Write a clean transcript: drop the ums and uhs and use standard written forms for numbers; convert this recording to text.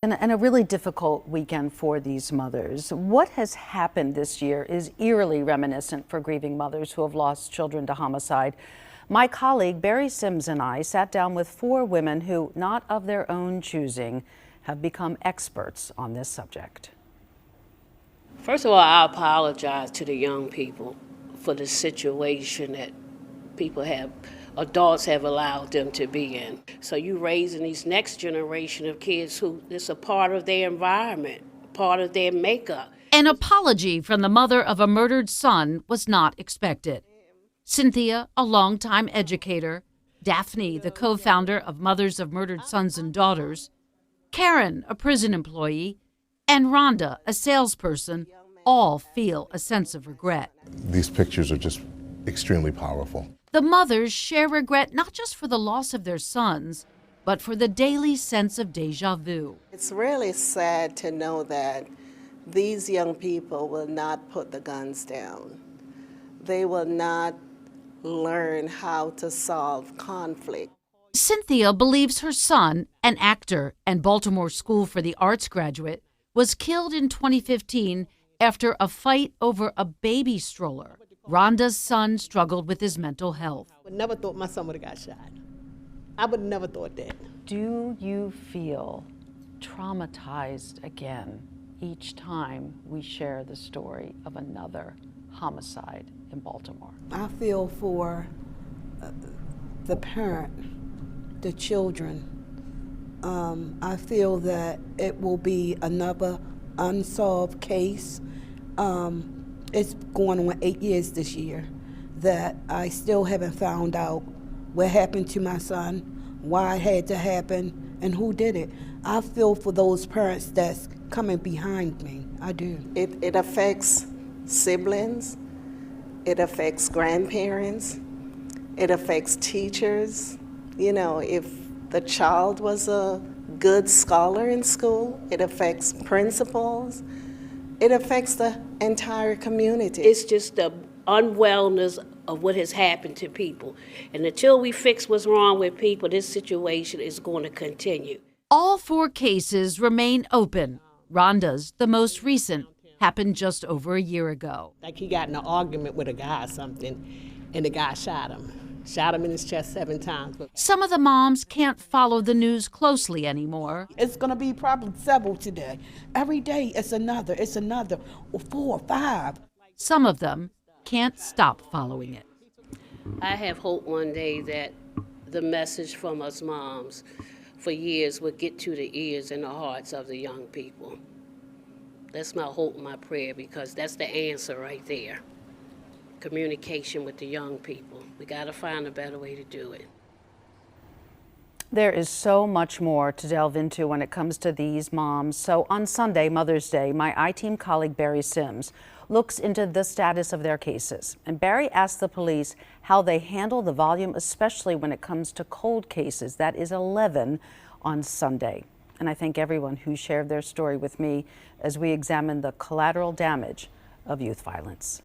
And a really difficult weekend for these mothers. What has happened this year is eerily reminiscent for grieving mothers who have lost children to homicide. My colleague Barry Sims and I sat down with 4 women who, not of their own choosing, have become experts on this subject. First of all, I apologize to the young people for the situation that adults have allowed them to be in. So you raising these next generation of kids who it's a part of their environment, part of their makeup. An apology from the mother of a murdered son was not expected. Cynthia, a longtime educator, Daphne, the co-founder of Mothers of Murdered Sons and Daughters, Karen, a prison employee, and Rhonda, a salesperson, all feel a sense of regret. These pictures are just extremely powerful. The mothers share regret not just for the loss of their sons, but for the daily sense of deja vu. It's really sad to know that these young people will not put the guns down. They will not learn how to solve conflict. Cynthia believes her son, an actor and Baltimore School for the Arts graduate, was killed in 2015 after a fight over a baby stroller. Rhonda's son struggled with his mental health. I would never thought my son would have got shot. I would never thought that. Do you feel traumatized again each time we share the story of another homicide in Baltimore? I feel for the parent, the children. I feel that it will be another unsolved case. It's going on 8 years this year that I still haven't found out what happened to my son, why it had to happen, and who did it. I feel for those parents that's coming behind me. I do. It affects siblings, it affects grandparents, it affects teachers. You know, if the child was a good scholar in school, it affects principals. It affects the entire community. It's just the unwellness of what has happened to people. And until we fix what's wrong with people, this situation is going to continue. All 4 cases remain open. Rhonda's, the most recent, happened just over a year ago. Like he got in an argument with a guy or something, and the guy shot him. Shot him in his chest 7 times. Some of the moms can't follow the news closely anymore. It's going to be probably several today. Every day it's another, or 4 or 5. Some of them can't stop following it. I have hope one day that the message from us moms for years would get to the ears and the hearts of the young people. That's my hope and my prayer, because that's the answer right there. Communication with the young people. We got to find a better way to do it. There is so much more to delve into when it comes to these moms. So on Sunday, Mother's Day, my I-Team colleague Barry Sims looks into the status of their cases. And Barry asked the police how they handle the volume, especially when it comes to cold cases. That is 11 on Sunday. And I thank everyone who shared their story with me as we examine the collateral damage of youth violence.